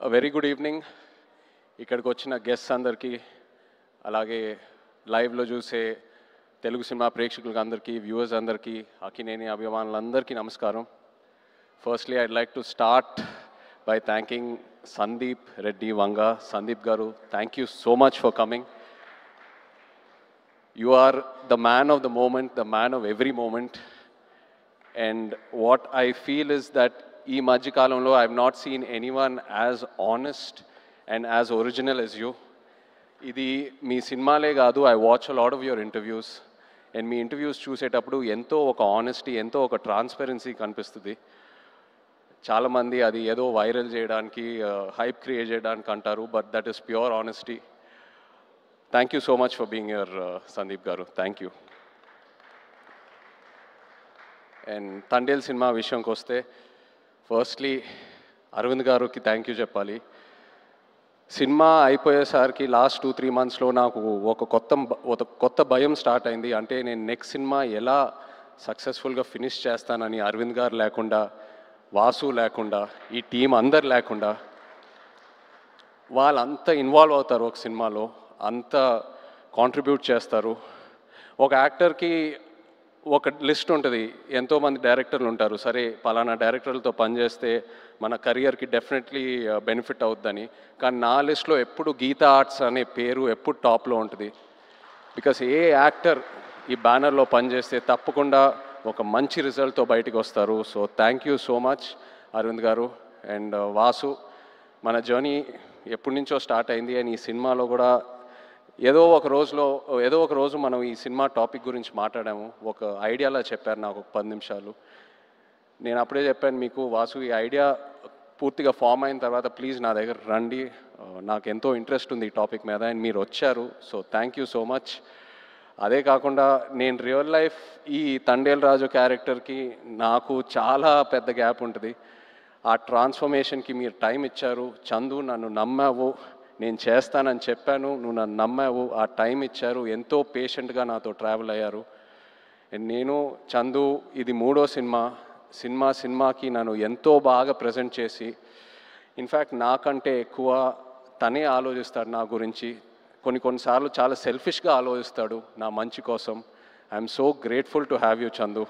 Very good evening. ఇక్కడికి వచ్చిన guests అందరికీ, అలాగే లైవ్లో చూసే తెలుగు సినిమా ప్రేక్షకులకు అందరికీ, వ్యూవర్స్ అందరికీ, అక్కినేని అభిమానులందరికీ నమస్కారం. Firstly I'd like to start by thanking Sandeep Reddy Vanga. Sandeep garu, thank you so much for coming. You are the man of the moment, the man of every moment. And what I feel is that ee madhya kalamlo I have not seen anyone as honest and as original as you. Idi mee cinemale gaadu, I watch a lot of your interviews, and mee interviews chusetappudu ento oka honesty, ento oka transparency kanipistudi. Chaala mandi adi edo viral cheyadaniki hype create cheyadaniki antaru, but that is pure honesty. Thank you so much for being here, Sandeep Garu. Thank you. And Tandel cinema vishayam koste, firstly Arvind garu ki thank you cheppali. Cinema అయిపోయేసరికి last 2-3 మంత్స్లో నాకు ఒక కొత్త భయం start అయింది. అంటే నేను next cinema ఎలా సక్సెస్ఫుల్గా ఫినిష్ చేస్తానని అరవింద్ గారు లేకుండా, వాసు లేకుండా, ఈ టీం అందరు లేకుండా, వాళ్ళంతా ఇన్వాల్వ్ అవుతారు ఒక సినిమాలో, అంత కాంట్రిబ్యూట్ చేస్తారు. ఒక యాక్టర్కి ఒక లిస్ట్ ఉంటుంది, ఎంతోమంది డైరెక్టర్లు ఉంటారు. సరే పలానా డైరెక్టర్లతో పనిచేస్తే మన కెరియర్కి డెఫినెట్లీ బెనిఫిట్ అవుతుందని, కానీ నా లిస్ట్లో ఎప్పుడు గీతా ఆర్ట్స్ అనే పేరు ఎప్పుడు టాప్లో ఉంటుంది. బికాస్ ఏ యాక్టర్ ఈ బ్యానర్లో పనిచేస్తే తప్పకుండా ఒక మంచి రిజల్ట్తో బయటకు వస్తారు. So thank you so much Aravind garu. And Vasu, మన జర్నీ ఎప్పటి నుంచో స్టార్ట్ అయింది. అండ్ ఈ సినిమాలో కూడా ఏదో ఒక రోజు మనం ఈ సినిమా టాపిక్ గురించి మాట్లాడాము. ఒక ఐడియాలా చెప్పారు నాకు ఒక 10 నిమిషాలు. నేను అప్పుడే చెప్పాను మీకు, వాసు ఈ ఐడియా పూర్తిగా ఫామ్ అయిన తర్వాత ప్లీజ్ నా దగ్గర రండి, నాకు ఎంతో ఇంట్రెస్ట్ ఉంది ఈ టాపిక్ మీద. అండ్ మీరు వచ్చారు. So thank you so much. అదే కాకుండా నేను రియల్ లైఫ్ ఈ తండేల్ రాజు క్యారెక్టర్కి నాకు చాలా పెద్ద గ్యాప్ ఉంటుంది. ఆ ట్రాన్స్ఫర్మేషన్కి మీరు టైం ఇచ్చారు. చందు, నన్ను నమ్మావు, నేను చేస్తానని చెప్పాను, నువ్వు నన్ను నమ్మావు, ఆ టైం ఇచ్చారు, ఎంతో పేషెంట్గా నాతో ట్రావెల్ అయ్యారు. నేను చందు ఇది 3వ సినిమాకి నన్ను ఎంతో బాగా ప్రజెంట్ చేసి, ఇన్ఫ్యాక్ట్ నాకంటే ఎక్కువ తనే ఆలోచిస్తాడు నా గురించి. కొన్నిసార్లు చాలా సెల్ఫిష్గా ఆలోచిస్తాడు నా మంచి కోసం. I'm so grateful to have you Chandu.